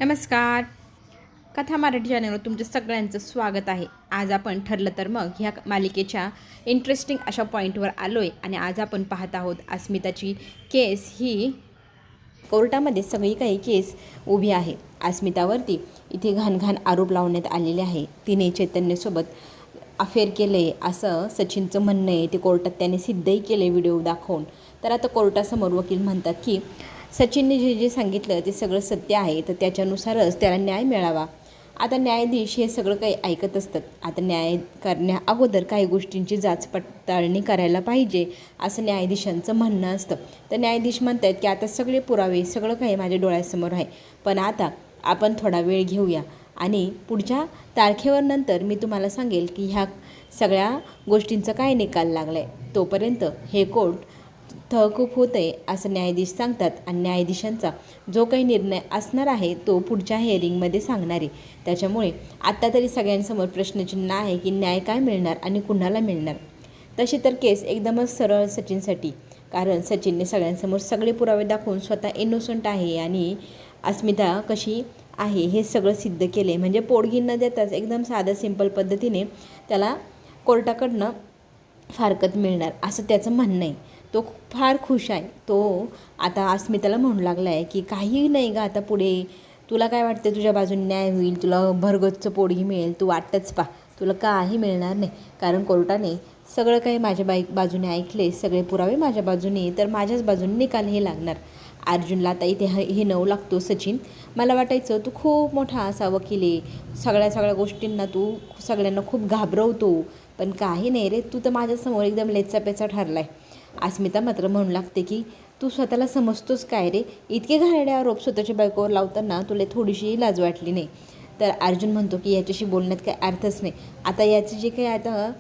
नमस्कार. कथा मराठी चॅनलवर तुमच्या सगळ्यांचं स्वागत आहे. आज आपण ठरलं तर मग ह्या मालिकेच्या इंटरेस्टिंग अशा पॉईंटवर आलो आहे आणि आज आपण पाहत आहोत अस्मिताची केस ही कोर्टामध्ये सगळी काही केस उभी आहे. अस्मितावरती इथे घाण आरोप लावण्यात आलेले आहे. तिने चैतन्यसोबत अफेअर केले असं सचिनचं म्हणणं आहे. ते कोर्टात त्याने सिद्धही केले व्हिडिओ दाखवून. तर आता कोर्टासमोर वकील म्हणतात की सचिनने जे जे सांगितलं ते सगळं सत्य आहे, तर त्याच्यानुसारच त्याला न्याय मिळावा. आता न्यायाधीश हे सगळं काही ऐकत असतात. आता न्याय करण्या अगोदर काही गोष्टींची जाच पडताळणी करायला पाहिजे असं न्यायाधीशांचं म्हणणं असतं. तर न्यायाधीश म्हणतात की आता सगळे पुरावे सगळं काही माझ्या डोळ्यासमोर आहे, पण आता आपण थोडा वेळ घेऊया आणि पुढच्या तारखेवर नंतर मी तुम्हाला सांगेल की ह्या सगळ्या गोष्टींचा काय निकाल लागला आहे. तोपर्यंत हे कोर्ट तहकूब होत आहे असं न्यायाधीश सांगतात आणि न्यायाधीशांचा जो काही निर्णय असणार आहे तो पुढच्या हिअरिंगमध्ये सांगणार आहे. त्याच्यामुळे आत्ता तरी सगळ्यांसमोर प्रश्नचिन्ह आहे की न्याय काय मिळणार आणि कुणाला मिळणार. तशी तर केस एकदमच सरळ सचिनसाठी, कारण सचिनने सगळ्यांसमोर सगळे पुरावे दाखवून स्वतः इनोसंट आहे आणि अस्मिता कशी आहे हे सगळं सिद्ध केले. म्हणजे पोटगी न देताच एकदम साधं सिंपल पद्धतीने त्याला कोर्टाकडनं फारकत मिळणार असं त्याचं म्हणणं आहे. तो फार खुश आहे. तो आता अस्मिताला म्हणू लागला आहे की काही नाही ग, आता पुढे तुला काय वाटतं, तुझ्या बाजूने न्याय होईल, तुला भरगच्च पोटगी मिळेल, तू वाटतच पा, तुला काही मिळणार नाही. कारण कोर्टाने सगळं काही माझ्या बाजूने ऐकले, सगळे पुरावे माझ्या बाजूने, तर माझ्याच बाजूने निकाल हे लागणार. अर्जुनला आता इथे हे नवं लागतो. सचिन, मला वाटायचं तू खूप मोठा असा वकील आहे, सगळ्या गोष्टींना तू सगळ्यांना खूप घाबरवतो, पण काही नाही रे, तू तर माझ्यासमोर एकदम लेचापेचा ठरला आहे. अस्मिता मात्र म्हणू लागते की तू स्वतःला समजतोस काय रे, इतके घाणेरडे आरोप स्वतःच्या बायकोवर लावताना तुला थोडीशीही लाज वाटली नाही. तर अर्जुन म्हणतो की याच्याशी बोलण्यात काही अर्थच नाही. आता याची जी काही आता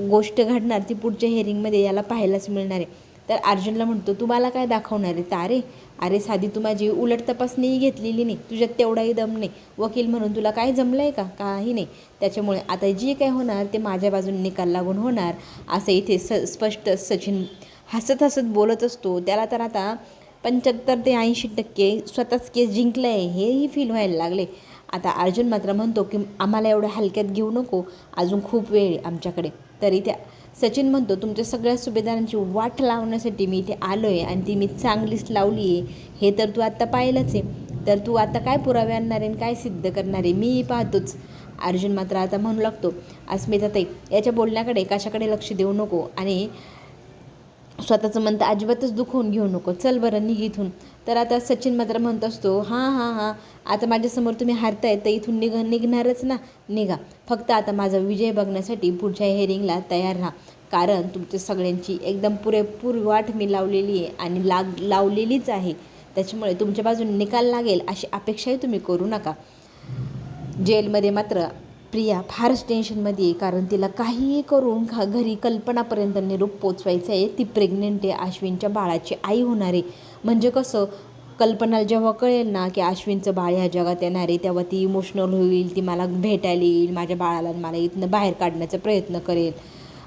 गोष्ट घडणार ती पुढच्या हिअरिंगमध्ये याला पाहायलाच मिळणार आहे. तर अर्जुनला म्हणतो तू मला काय दाखवणार आहे तारे, अरे साधी तू माझी उलट तपासणीही घेतलेली नाही, तुझ्यात तेवढाही दम नाही, वकील म्हणून तुला काय जमलं आहे का, काही नाही. त्याच्यामुळे आता जे काय होणार ते माझ्या बाजूने निकाल लागून होणार असं इथे स्पष्ट सचिन हसत बोलत असतो. त्याला तर आता 75 ते 80% स्वतःच केस जिंकलं आहे हेही फील व्हायला लागले. आता अर्जुन मात्र म्हणतो की आम्हाला एवढ्या हलक्यात घेऊ नको, अजून खूप वेळ आहे आमच्याकडे. तरी त्या सचिन म्हणतो तुमच्या सगळ्या सुभेदारांची वाट लावण्यासाठी मी इथे आलो आहे आणि ती मी चांगलीच लावली आहे, हे तर तू आत्ता पाहिलंच आहे. तर तू आता काय पुरावे आणणार आहे आणि काय सिद्ध करणार आहे मी पाहतोच. अर्जुन मात्र आता म्हणू लागतो अस्मिताताई याच्या बोलण्याकडे कशाकडे लक्ष देऊ नको आणि स्वतःचं मन तर अजिबातच दुखवून घेऊ नको, चल बरं निघ इथून. तर आता सचिन मात्र म्हणत असतो हां आता माझ्यासमोर तुम्ही हारताय तर इथून निघणारच ना, निघा. फक्त आता माझा विजय बघण्यासाठी पुढच्या हिअरिंगला तयार राहा, कारण तुमच्या सगळ्यांची एकदम पुरेपूर वाट मी लावलेली आहे आणि लावलेलीच आहे. त्याच्यामुळे तुमच्या बाजूने निकाल लागेल अशी अपेक्षाही तुम्ही करू नका. जेलमध्ये मात्र प्रिया फारच टेन्शनमध्ये आहे, कारण तिला काहीही करून घरी कल्पनापर्यंत निरोप पोचवायचा आहे. ती प्रेग्नेंट आहे, अश्विनच्या बाळाची आई होणार आहे. म्हणजे कसं, कल्पनाला जेव्हा कळेल ना की अश्विनचं बाळ ह्या जगात येणार आहे, तेव्हा ती इमोशनल होईल, ती मला भेटायला येईल, माझ्या बाळाला मला इथनं बाहेर काढण्याचा प्रयत्न करेल,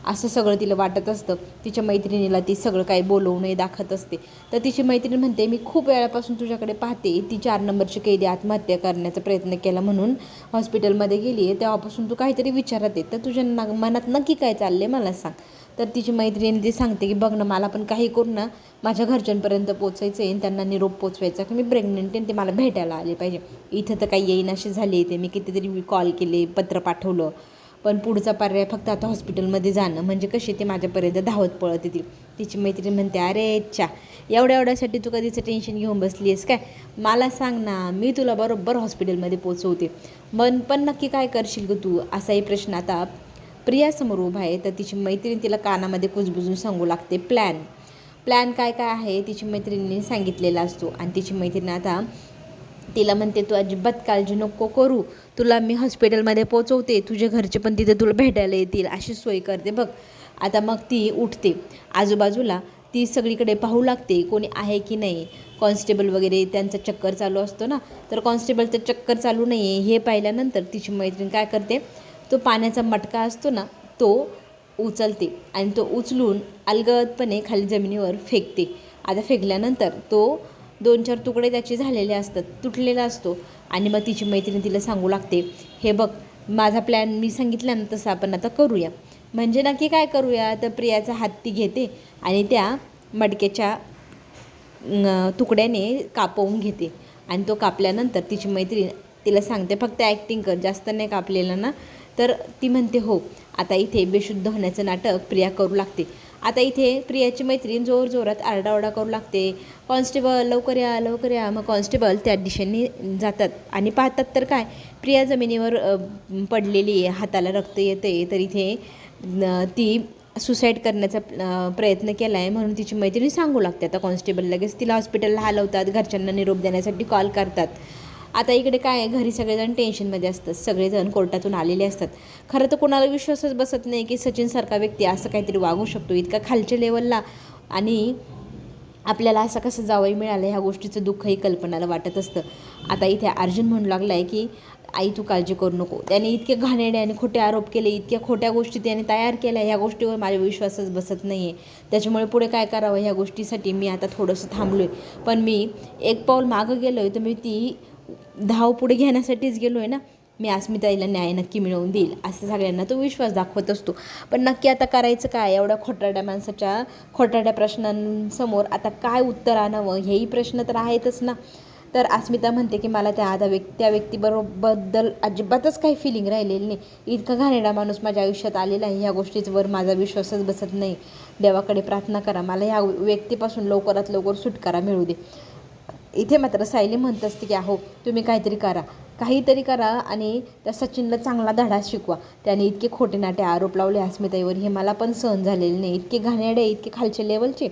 असं सगळं तिला वाटत असतं. तिच्या मैत्रिणीला ती सगळं काही बोलवूनही दाखवत असते. तर तिची मैत्रीण म्हणते मी खूप वेळापासून तुझ्याकडे पाहते, ती 4 नंबरची कैदी आत्महत्या करण्याचा प्रयत्न केला म्हणून हॉस्पिटलमध्ये गेली आहे, तेव्हापासून तू काहीतरी विचारत आहे, तर तुझ्या मनात नक्की काय चाललं आहे मला सांग. तर तिची मैत्रिणी ती सांगते की बघ ना, मला पण काही करून ना माझ्या घरच्यांपर्यंत पोचायचं आहे, त्यांना निरोप पोचवायचा की मी प्रेग्नेंट आहे, ते मला भेटायला आले पाहिजे. इथं तर काही येईन अशी झाली आहे, ते मी कितीतरी कॉल केले, पत्र पाठवलं, पण पुढचा पर्याय फक्त आता हॉस्पिटलमध्ये जाणं, म्हणजे कशी ते माझ्यापर्यंत धावत पळत येतील. तिची मैत्रीण म्हणते अरे अच्छा, एवढ्यासाठी तू कधीचं टेन्शन घेऊन बसली आहेस काय, मला सांग ना, मी तुला बरोबर हॉस्पिटलमध्ये पोचवते. पण नक्की काय करशील ग तू, असाही प्रश्न आता प्रियासमोर उभा आहे. तर तिची मैत्रीण तिला कानामध्ये कुजबुजून सांगू लागते प्लॅन काय आहे तिची मैत्रिणीने सांगितलेला असतो. आणि तिची मैत्रीण आता तिला म्हणते तू अजिबात काळजी नको करू, तुला मी हॉस्पिटलमध्ये पोचवते, तुझे घरचे पण तिथे तुला भेटायला येतील अशी सोय करते बघ. आता मग ती उठते, आजूबाजूला ती सगळीकडे पाहू लागते कोणी आहे की नाही. कॉन्स्टेबल वगैरे त्यांचा चक्कर चालू असतो ना, तर कॉन्स्टेबलचं चक्कर चालू नाही आहे हे पाहिल्यानंतर तिची मैत्रीण काय करते, तो पाण्याचा मटका असतो ना तो उचलते आणि तो उचलून अलगदपणे खाली जमिनीवर फेकते. आता फेकल्यानंतर तो 2-4 तुकडे त्याचे झालेले असतात, तुटलेला असतो. आणि मग तिची मैत्रीण तिला सांगू लागते, हे बघ माझा प्लॅन मी सांगितला ना तसं आपण आता करूया. म्हणजे नक्की काय करूया, तर प्रियाचा हात ती घेते आणि त्या मडक्याच्या तुकड्याने कापवून घेते. आणि तो कापल्यानंतर तिची मैत्रीण तिला सांगते, फक्त ॲक्टिंग कर, जास्त नाही कापलेलं ना. तर ती म्हणते हो. आता इथे बेशुद्ध होण्याचं नाटक प्रिया करू लागते. आता इथे प्रियाची मैत्रीण जोरजोरात आरडाओरडा करू लागते, कॉन्स्टेबल लवकर या लवकर या. मग कॉन्स्टेबल त्या दिशेने जातात आणि पाहतात तर काय, प्रिया जमिनीवर पडलेली आहे, हाताला रक्त येते. तर इथे ती सुसाईड करण्याचा प्रयत्न केला आहे म्हणून तिची मैत्रिणी सांगू लागते. आता कॉन्स्टेबल लगेच तिला हॉस्पिटलला हलवतात, घरच्यांना निरोप देण्यासाठी कॉल करतात. आता इकडे काय आहे, घरी सगळेजण टेन्शनमध्ये असतात, सगळेजण कोर्टातून आलेले असतात. खरं तर कोणाला विश्वासच बसत नाही की सचिनसारखा व्यक्ती असं काहीतरी वागू शकतो इतका खालच्या लेवलला. आणि आपल्याला असं कसं जावई मिळालं ह्या गोष्टीचं दुःखही कल्पनाला वाटत असतं. आता इथे अर्जुन म्हणू लागला आहे की आई तू काळजी करू नको, त्याने इतके घाणेरडे आणि खोटे आरोप केले, इतक्या खोट्या गोष्टी त्याने तयार केल्या, ह्या गोष्टीवर माझा विश्वासच बसत नाही आहे. त्याच्यामुळे पुढे काय करावं ह्या गोष्टीसाठी मी आता थोडंसं थांबलो आहे. पण मी एक पाऊल मागं गेलो आहे तर मी ती धाव पुढे घेण्यासाठीच गेलो आहे ना. मी अस्मिताईला न्याय नक्की मिळवून देईल असं सगळ्यांना तो विश्वास दाखवत असतो. पण नक्की आता करायचं काय, एवढ्या खोटारड्या माणसाच्या खोटारड्या प्रश्नांसमोर आता काय उत्तर आणावं हेही प्रश्न तर आहेतच ना. तर अस्मिता म्हणते की मला त्या व्यक्तीबद्दल अजिबातच काही फिलिंग राहिलेली नाही. इतका घाणेरडा माणूस माझ्या आयुष्यात आलेला आहे, ह्या गोष्टीवर माझा विश्वासच बसत नाही. देवाकडे प्रार्थना करा मला ह्या व्यक्तीपासून लवकरात लवकर सुटकारा मिळू दे. इथे मात्र सायली म्हणत असते की अहो तुम्ही काहीतरी करा आणि त्या सचिनला चांगला धडा शिकवा. त्याने इतके खोटे नाटे आरोप लावले अस्मिताईवर, हे मला पण सहन झालेले नाही. इतके घाणेरडे, इतके खालचे लेवलचे.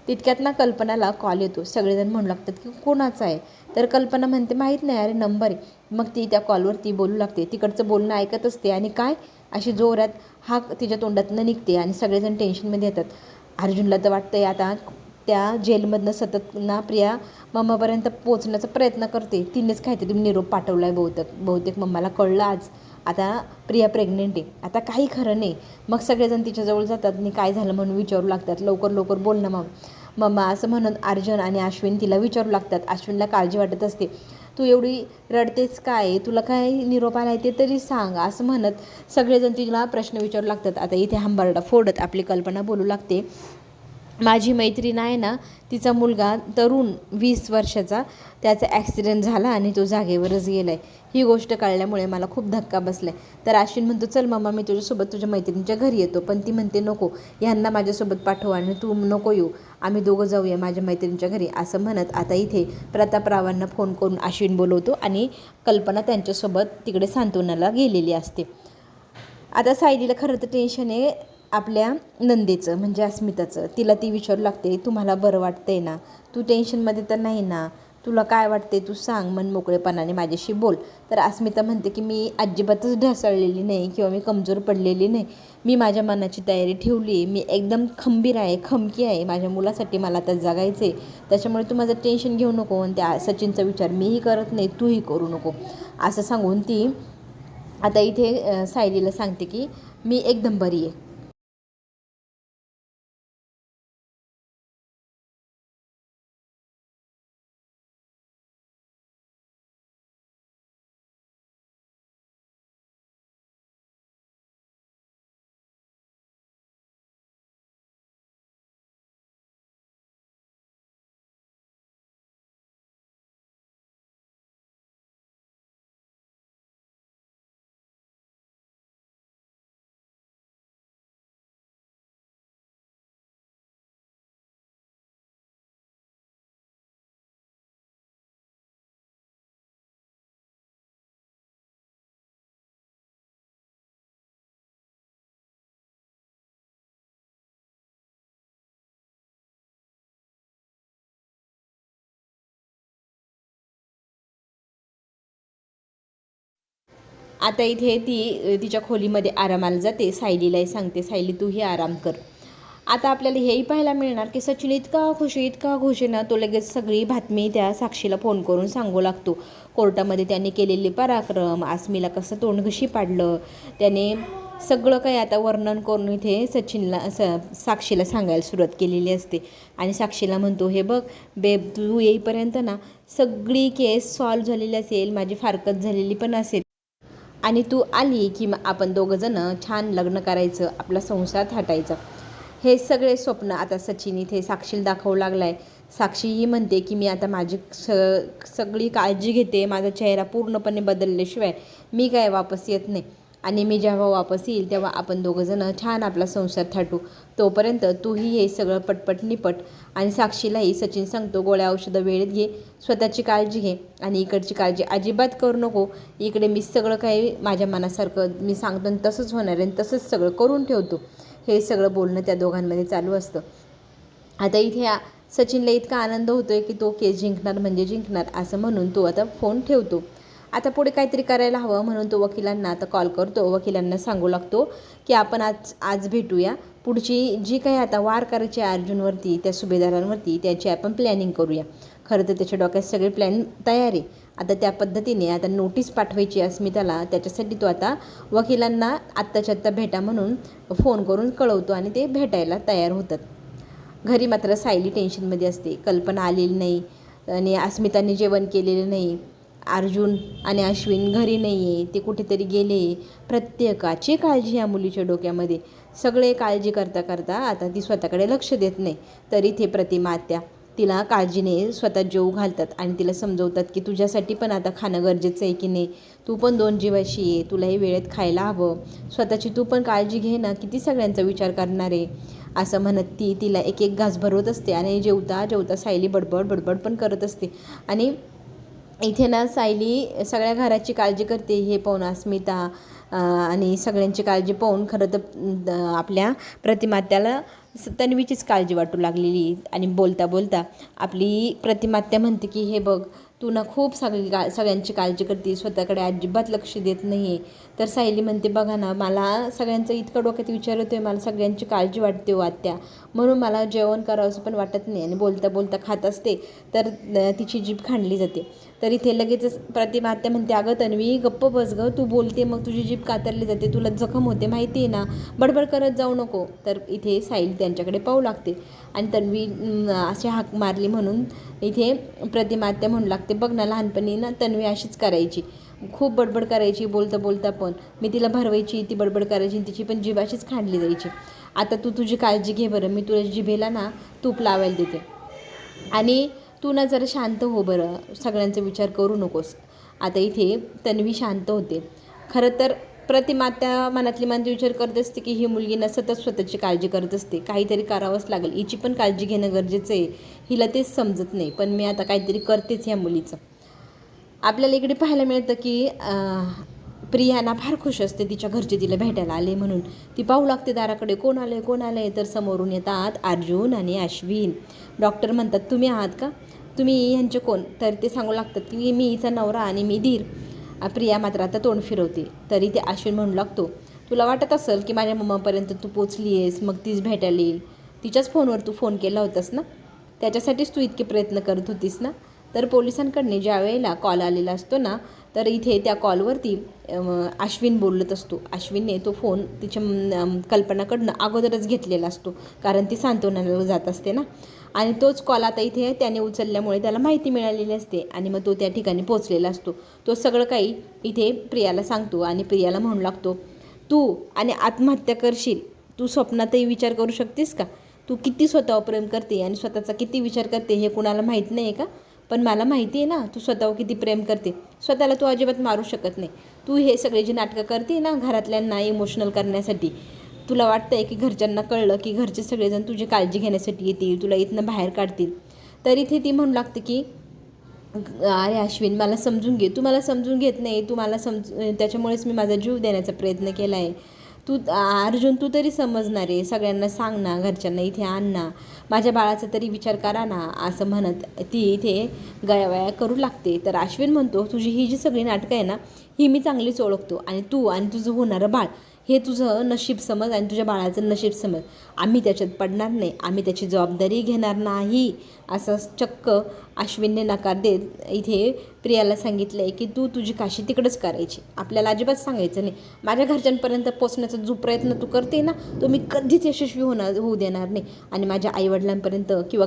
तितक्यात ना कल्पनाला कॉल येतो. सगळेजण म्हणू लागतात की कोणाचा आहे. तर कल्पना म्हणते माहीत नाही, अरे नंबर आहे. मग ती त्या कॉलवर ती बोलू लागते, तिकडचं बोलणं ऐकत असते आणि काय अशी जोरात हाक तिच्या तोंडातनं निघते आणि सगळेजण टेन्शनमध्ये येतात. अर्जुनला तर वाटतंय आता त्या जेलमधनं सतत ना प्रिया मम्मापर्यंत पोचण्याचा प्रयत्न करते, तिनेच काहीतरी निरोप पाठवला आहे बहुतेक मम्माला कळलं आज आता प्रिया प्रेग्नेंट आहे. आता काही खरं नाही. मग सगळेजण तिच्याजवळ जातात आणि काय झालं म्हणून विचारू लागतात, लवकर लवकर बोल ना मम्मा असं म्हणून अर्जुन आणि अश्विन तिला विचारू लागतात. अश्विनला काळजी वाटत असते, तू एवढी रडतेच काय, तुला काय निरोप आला आहे ते तरी सांग असं म्हणत सगळेजण तिला प्रश्न विचारू लागतात. आता इथे हंबरडा फोडत आपली कल्पना बोलू लागते, माझी मैत्रीण आहे ना, तिचा मुलगा तरुण 20 वर्षाचा, त्याचा ॲक्सिडेंट झाला आणि तो जागेवरच गेला आहे. ही गोष्ट कळल्यामुळे मला खूप धक्का बसला आहे. तर अश्विन म्हणतो चल मम्मा मी तुझ्यासोबत तुझ्या मैत्रिणीच्या घरी येतो. पण ती म्हणते नको, ह्यांना माझ्यासोबत पाठव आणि तू नको येऊ, आम्ही दोघं जाऊया माझ्या मैत्रिणीच्या घरी असं म्हणत आता इथे प्रतापरावांना फोन करून अश्विन बोलवतो आणि कल्पना त्यांच्यासोबत तिकडे सांत्वनाला गेलेली असते. आता सायलीला खरं तर टेन्शन आहे आपल्या नंदेचं म्हणजे अस्मिताचं. तिला ती विचारू लागते, तुम्हाला बरं वाटतंय ना, तू टेन्शनमध्ये तर नाही ना, तुला काय वाटते तू सांग, मन मोकळेपणाने माझ्याशी बोल. तर अस्मिता म्हणते की मी अजिबातच ढासळलेली नाही किंवा मी कमजोर पडलेली नाही, मी माझ्या मनाची तयारी ठेवली आहे, मी एकदम खंबीर आहे, खमकी आहे, माझ्या मुलासाठी मला आता जगायचं आहे. त्याच्यामुळे तू माझं टेन्शन घेऊ नको आणि त्या सचिनचा विचार मीही करत नाही, तूही करू नको असं सांगून ती आता इथे सायलीला सांगते की मी एकदम बरी आहे. आता इथे ती तिच्या खोलीमध्ये आरामाला जाते, सायलीलाही सांगते सायली तूही आराम कर. आता आपल्याला हेही पाहायला मिळणार की सचिन इतका खुश आहे ना, तो लगेच सगळी बातमी त्या साक्षीला फोन करून सांगू लागतो. कोर्टामध्ये त्याने केलेले पराक्रम, आसमीला कसं तोंडघशी पाडलं, त्याने सगळं काही आता वर्णन करून इथे साक्षीला सांगायला सुरुवात केलेली असते. आणि साक्षीला म्हणतो, हे बघ बेब, तू येईपर्यंत ना सगळी केस सॉल्व्ह झालेली असेल, माझी फारकत झालेली पण असेल, आणि तू आली की मग आपण दोघंजणं छान लग्न करायचं, आपला संसार थाटायचा. हे सगळे स्वप्न आता सचिन इथे साक्षीला दाखवू लागला आहे. साक्षी ही म्हणते की मी आता माझी सगळी काळजी घेते, माझा चेहरा पूर्णपणे बदलल्याशिवाय मी काय वापस येत नाही, आणि मी जेव्हा वापस येईल तेव्हा आपण दोघंजणं छान आपला संसार थाटू. तोपर्यंत तूही हे सगळं पटपट निपट. आणि साक्षीलाही सचिन सांगतो, गोळ्या औषधं वेळेत घे, स्वतःची काळजी घे, आणि इकडची काळजी अजिबात करू नको. इकडे मी सगळं काही माझ्या मनासारखं मी सांगतो तसंच होणार आहे, तसंच सगळं करून ठेवतो. हे सगळं बोलणं त्या दोघांमध्ये चालू असतं. आता इथे सचिनला इतका आनंद होतो आहे की तो केस जिंकणार म्हणजे जिंकणार असं म्हणून तो आता फोन ठेवतो. आता पुढे काहीतरी करायला हवं म्हणून तो वकिलांना आता कॉल करतो. वकिलांना सांगू लागतो की आपण आज भेटूया, पुढची जी काही आता वार करायची आहे अर्जुनवरती, त्या सुभेदारांवरती, त्याची आपण प्लॅनिंग करूया. खरं तर त्याच्या डोक्यात सगळे प्लॅन तयार आहे. आता त्या पद्धतीने आता नोटीस पाठवायची अस्मिताला, त्याच्यासाठी तो आता वकिलांना आत्ताच्या आत्ता भेटा म्हणून फोन करून कळवतो आणि ते भेटायला तयार होतात. घरी मात्र सायली टेन्शनमध्ये असते. कल्पना आलेली नाही आणि अस्मिताने जेवण केलेलं नाही. अर्जुन आणि अश्विन घरी नाही आहे, ते कुठेतरी गेले. प्रत्येकाची काळजी या मुलीच्या डोक्यामध्ये. सगळे काळजी करता करता आता ती स्वतःकडे लक्ष देत नाही. तर इथे प्रतिमा आत्या तिला काळजीने स्वतः जेवू घालतात आणि तिला समजवतात की तुझ्यासाठी पण आता खाणं गरजेचं आहे की नाही, तू पण दोन जीवाशी आहे, तुलाही वेळेत खायला हवं, स्वतःची तू पण काळजी घे ना, किती सगळ्यांचा विचार करणार आहे असं म्हणत ती तिला एक एक घास भरवत असते. आणि जेवता जेवता सायली बडबड पण करत असते. आणि इथे ना सायली सगळ्या घराची काळजी करते. हे पाहून अस्मिता आणि सगळ्यांची काळजी पाहून खरं तर आपल्या प्रतिमात्याला तन्वीचीच काळजी वाटू लागलेली. आणि बोलता बोलता आपली प्रतिमात्या म्हणते की हे बघ, तू ना खूप सगळ्यांची काळजी करते, स्वतःकडे अजिबात लक्ष देत नाही आहे. तर सायली म्हणते, बघा ना, मला सगळ्यांचं इतकं डोक्यात विचार येतो आहे, मला सगळ्यांची काळजी वाटते हो आत्या, म्हणून मला जेवण करावं असं पण वाटत नाही. आणि बोलता बोलता खात असते तर तिची जीभ खांडली जाते. तर इथे लगेचच प्रतिमा आत्या म्हणते, अगं तन्वी गप्प बस गं, तू बोलते मग तुझी जीभ कातरली जाते, तुला जखम होते माहिती आहे ना, बडबड करत जाऊ नको. तर इथे सायली त्यांच्याकडे पाहू लागते आणि तन्वी अशी हाक मारली म्हणून इथे प्रतिमा आत्या म्हणू लागते, बघ ना, लहानपणी ना तन्वी अशीच करायची, खूप बडबड करायची, बोलता बोलता पण मी तिला भरवायची, ती बडबड करायची, तिची पण जीभ अशीच खांडली जायची. आता तू तुझी काळजी घे बरं, मी तुला जिभेला ना तूप लावायला देते, आणि तू ना जरा शांत हो बरं, सगळ्यांचा विचार करू नकोस. आता इथे तन्वी शांत होते. खरं तर प्रतिमा त्या मनातली मनात विचार करत असते की ही मुलगी ना सतत स्वतःची काळजी करत असते, काहीतरी करावंच लागेल, हिची पण काळजी घेणं गरजेचं आहे, हिला तेच समजत नाही, पण मी आता काहीतरी करतेच ह्या मुलीचं. आपल्याला इकडे पाहायला मिळतं की प्रियाना फार खुश असते तिच्या घरचे तिला भेटायला आले म्हणून. ती पाहू लागते दाराकडे, कोण आले, तर समोरून येतात अर्जुन आणि अश्विन. डॉक्टर म्हणतात, तुम्ही आहात का, तुम्ही यांचे कोण? तर ते सांगू लागतात की मी हिचा नवरा आणि मी धीर. प्रिया मात्र आता तोंड फिरवते. तरी ते अश्विन म्हणू लागतो, तुला वाटत असेल की माझ्या मम्मापर्यंत तू पोचली आहेस, मग तीच भेटायला येईल, तिच्याच फोनवर तू फोन केला होतास ना, त्याच्यासाठीच तू इतके प्रयत्न करत होतीस ना. तर पोलिसांकडनं ज्या वेळेला कॉल आलेला असतो ना, तर इथे त्या कॉलवरती अश्विन बोलत असतो. अश्विनने तो फोन तिच्या कल्पनाकडनं अगोदरच घेतलेला असतो, कारण ती सांत्वनाला जात असते ना. आणि तोच कॉल आता इथे त्याने उचलल्यामुळे त्याला माहिती मिळालेली असते आणि मग तो त्या ठिकाणी पोचलेला असतो. तो सगळं काही इथे प्रियाला सांगतो आणि प्रियाला म्हणू लागतो, तू आणि आत्महत्या करशील, तू स्वप्नातही विचार करू शकतेस का? तू किती स्वतःवर प्रेम करते आणि स्वतःचा किती विचार करते हे कुणाला माहीत नाही आहे का? पण मला माहिती आहे ना, तू स्वतःवर किती प्रेम करते, स्वतःला तू अजिबात मारू शकत नाही. तू हे सगळे जी नाटकं करते ना घरातल्यांना इमोशनल करण्यासाठी, तुला वाटतं आहे की घरच्यांना कळलं की घरचे सगळेजण तुझी काळजी घेण्यासाठी येतील, तुला इथनं बाहेर काढतील. तर इथे ती म्हणू लागते की अरे अश्विन, मला समजून घे, तू मला समजून घेत नाही, तू मला त्याच्यामुळेच मी माझा जीव देण्याचा प्रयत्न केला आहे. तू अर्जुन, तू तरी समजणार आहे, सगळ्यांना सांग ना, घरच्यांना इथे आण ना, माझ्या बाळाचा तरी विचार करा ना, असं म्हणत ती इथे गयावया करू लागते. तर अश्विन म्हणतो, तुझी ही जी सगळी नाटकं आहे ना, ही मी चांगलीच ओळखतो, आणि तू आणि तुझं होणारं बाळ हे तुझं नशीब समज आणि तुझ्या बाळाचं नशीब समज. आम्ही त्याच्यात पडणार नाही, आम्ही त्याची जबाबदारी घेणार नाही, असं चक्क अश्विनने नकार देत इथे प्रियाला सांगितलं आहे की तू तुझी काशी तिकडंच करायची, आपल्याला अजिबात सांगायचं नाही. माझ्या घरच्यांपर्यंत पोचण्याचा जो प्रयत्न तू करते ना, तो मी कधीच यशस्वी होऊ देणार नाही. आणि माझ्या आईवडिलांपर्यंत किंवा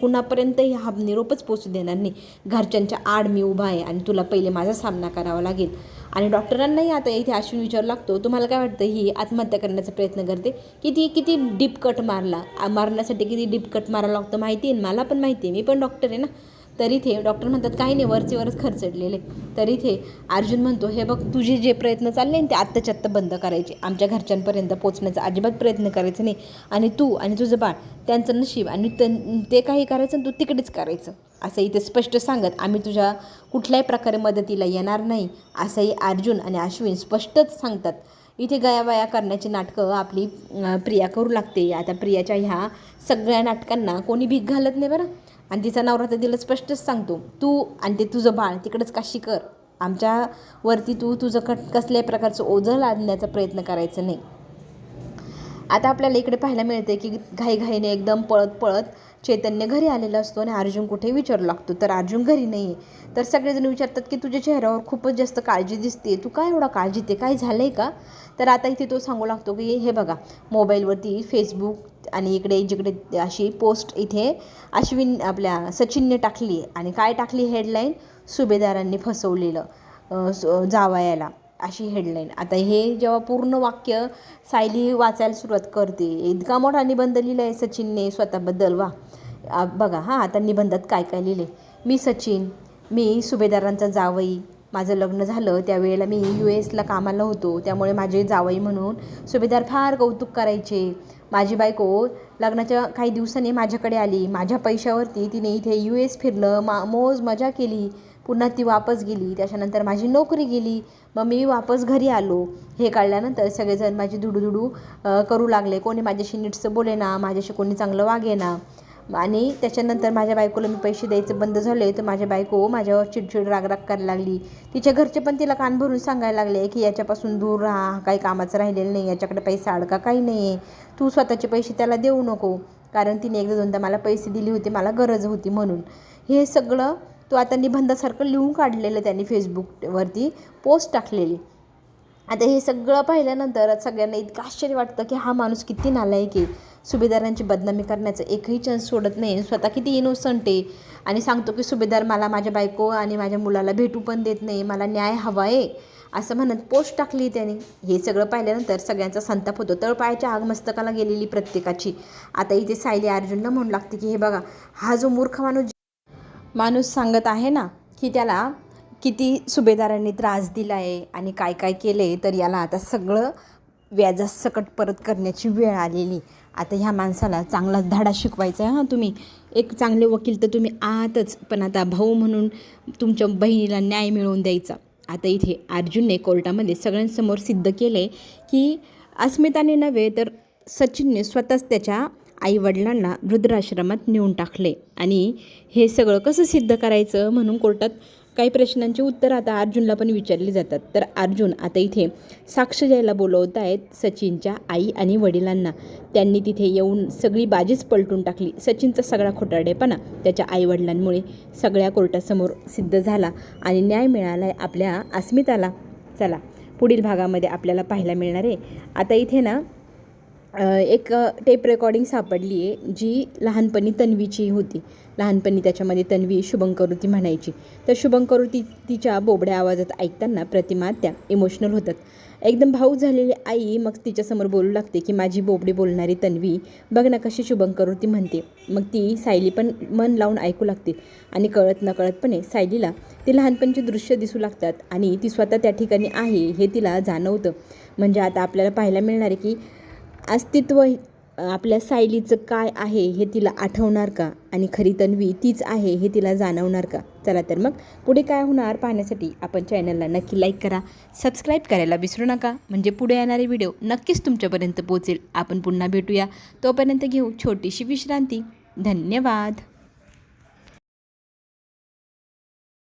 कुणापर्यंतही हा निरोपच पोचू देणार नाही. घरच्यांच्या आड मी उभा आहे आणि तुला पहिले माझा सामना करावा लागेल. आणि डॉक्टरांनाही आता इथे अश्विन विचारू लागतो, तुम्हाला काय वाटतं ही आत्महत्या करण्याचा प्रयत्न करते? किती डीप कट मारण्यासाठी किती डीप कट मारावं लागतं माहिती आहे, मला पण माहिती आहे, मी पण डॉक्टर आहे ना. तर इथे डॉक्टर म्हणतात काही नाही, वरच खर्चडलेले. तर इथे अर्जुन म्हणतो, हे बघ तुझे जे प्रयत्न चालले ते आत्ताच्या आत्ता बंद करायचे, आमच्या घरच्यांपर्यंत पोचण्याचा अजिबात प्रयत्न करायचा नाही. आणि तू आणि तुझं बाळ त्यांचं नशीब आणि ते काही करायचं तू तिकडेच करायचं, असं इथे स्पष्ट सांगत आम्ही तुझ्या कुठल्याही प्रकारे मदतीला येणार नाही, असंही अर्जुन आणि अश्विन स्पष्टच सांगतात. इथे गयावया करण्याची नाटकं आपली प्रिया करू लागते. आता प्रियाच्या ह्या सगळ्या नाटकांना कोणी भीक घालत नाही बरं. आणि तिचा नवरा तर तिला स्पष्टच सांगतो, तू आणि ते तुझं बाळ तिकडंच काशी कर, आमच्यावरती तुझं कसल्याही प्रकारचं ओझं लादण्याचा प्रयत्न करायचं नाही. आता आपल्याला इकडे पाहायला मिळते की घाईघाईने एकदम पळत चैतन्य घरी आलेला असतो आणि अर्जुन कुठे विचारू लागतो, तर अर्जुन घरी नाही आहे. तर सगळेजण विचारतात की तुझ्या चेहऱ्यावर खूपच जास्त काळजी दिसते, तू काय एवढा काळजी ते काय झालं आहे का? तर आता इथे तो सांगू लागतो की हे बघा मोबाईलवरती फेसबुक आणि इकडे जिकडे अशी पोस्ट इथे अश्विन आपल्या सचिनने टाकली आणि काय टाकली हेडलाईन, सुभेदारांनी फसवलेलं जावयाला, अशी हेडलाईन. आता हे जेव्हा पूर्ण वाक्य सायली वाचायला सुरुवात करते, इतका मोठा निबंध लिहिला आहे सचिनने स्वतःबद्दल. वा बघा आता निबंधात काय काय लिहिले, मी सचिन, मी सुभेदारांचा जावई, माझं लग्न झालं त्यावेळेला मी US कामाला होतो, त्यामुळे माझे जावई म्हणून सुभेदार फार कौतुक करायचे. माझी बायको लग्नाच्या काही दिवसांनी माझ्याकडे आली, माझ्या पैशावरती तिने इथे US फिरलं, मौज मजा केली, पुन्हा ती वापस गेली. त्याच्यानंतर माझी नोकरी गेली, मग मी वापस घरी आलो. हे कळल्यानंतर सगळेजण माझी दुडू करू लागले, कोणी माझ्याशी नीटसं बोले ना, माझ्याशी कोणी चांगलं वागे ना. आणि त्याच्यानंतर माझ्या बायकोला मी पैसे द्यायचं बंद झाले, तर माझ्या बायको माझ्यावर चिडचिड राग करायला लागली. तिच्या घरचे पण तिला कान भरून सांगायला लागले की याच्यापासून दूर राहा, काही कामाचं राहिलेलं नाही, याच्याकडे पैसा अडका काही नाही आहे, तू स्वतःचे पैसे त्याला देऊ नको, कारण तिने एकदा दोनदा मला पैसे दिले होते, मला गरज होती म्हणून. हे सगळं तो आता निबंधासारखं लिहून काढलेलं त्यांनी फेसबुकवरती पोस्ट टाकलेली. आता हे सगळं पाहिल्यानंतर सगळ्यांना इतकं आश्चर्य वाटतं की हा माणूस किती नालायक आहे, सुभेदारांची बदनामी करण्याचं एकही चान्स सोडत नाही, स्वतः किती इनोसंट आहे. आणि सांगतो की सुभेदार मला माझ्या बायको आणि माझ्या मुलाला भेटू पण देत नाही, मला न्याय हवा आहे, असं म्हणत पोस्ट टाकली त्याने. हे सगळं पाहिल्यानंतर सगळ्यांचा संताप होतो, तळपायाच्या आग मस्तकाला गेलेली प्रत्येकाची. आता इथे सायली अर्जुनला म्हणू लागते की हे बघा, हा जो मूर्ख माणूस सांगत आहे ना की त्याला किती सुभेदारांनी त्रास दिला आहे आणि काय काय केले, तर याला आता सगळं व्याजासकट परत करण्याची वेळ आलेली. आता ह्या माणसाला चांगला धडा शिकवायचा आहे. तुम्ही एक चांगले वकील तर तुम्ही आहातच, पण आता भाऊ म्हणून तुमच्या बहिणीला न्याय मिळवून द्यायचा. आता इथे अर्जुनने कोर्टामध्ये सगळ्यांसमोर सिद्ध केले की अस्मिताने नव्हे तर सचिनने स्वतःच त्याच्या आईवडिलांना वृद्धाश्रमात नेऊन टाकले. आणि हे सगळं कसं सिद्ध करायचं म्हणून कोर्टात काही प्रश्नांची उत्तरं आता अर्जुनला पण विचारली जातात. तर अर्जुन आता इथे साक्ष द्यायला बोलवत आहेत सचिनच्या आई आणि वडिलांना. त्यांनी तिथे येऊन सगळी बाजीच पलटून टाकली. सचिनचा सगळा खोटारडेपणा त्याच्या आईवडिलांमुळे सगळ्या कोर्टासमोर सिद्ध झाला आणि न्याय मिळाला आहे आपल्या अस्मिताला. चला पुढील भागामध्ये आपल्याला पाहायला मिळणार आहे. आता इथे ना एक टेप रेकॉर्डिंग सापडली आहे जी लहानपणी तन्वीची होती. लहानपणी त्याच्यामध्ये तन्वी शुभंकरोती म्हणायची. तर शुभंकरोती तिच्या बोबड्या आवाजात ऐकताना प्रतिमा त्या इमोशनल होतात. एकदम भावूक झालेली आई मग तिच्यासमोर बोलू लागते की माझी बोबडी बोलणारी तन्वी बघ ना कशी शुभंकरोती म्हणते. मग ती सायली पण मन लावून ऐकू लागते आणि कळत नकळतपणे सायलीला ती लहानपणची दृश्य दिसू लागतात आणि ती स्वतः त्या ठिकाणी आहे हे तिला जाणवतं. म्हणजे आता आपल्याला पाहायला मिळणार आहे की अस्तित्व आपल्या सायलीचं काय आहे हे तिला आठवणार का आणि खरी तन्वी तीच आहे हे तिला जाणवणार का. चला तर मग पुढे काय होणार पाहण्यासाठी आपण चॅनलला नक्की लाईक करा, सबस्क्राईब करायला विसरू नका, म्हणजे पुढे येणारे व्हिडिओ नक्कीच तुमच्यापर्यंत पोहोचेल. आपण पुन्हा भेटूया, तोपर्यंत घेऊ छोटीशी विश्रांती. धन्यवाद.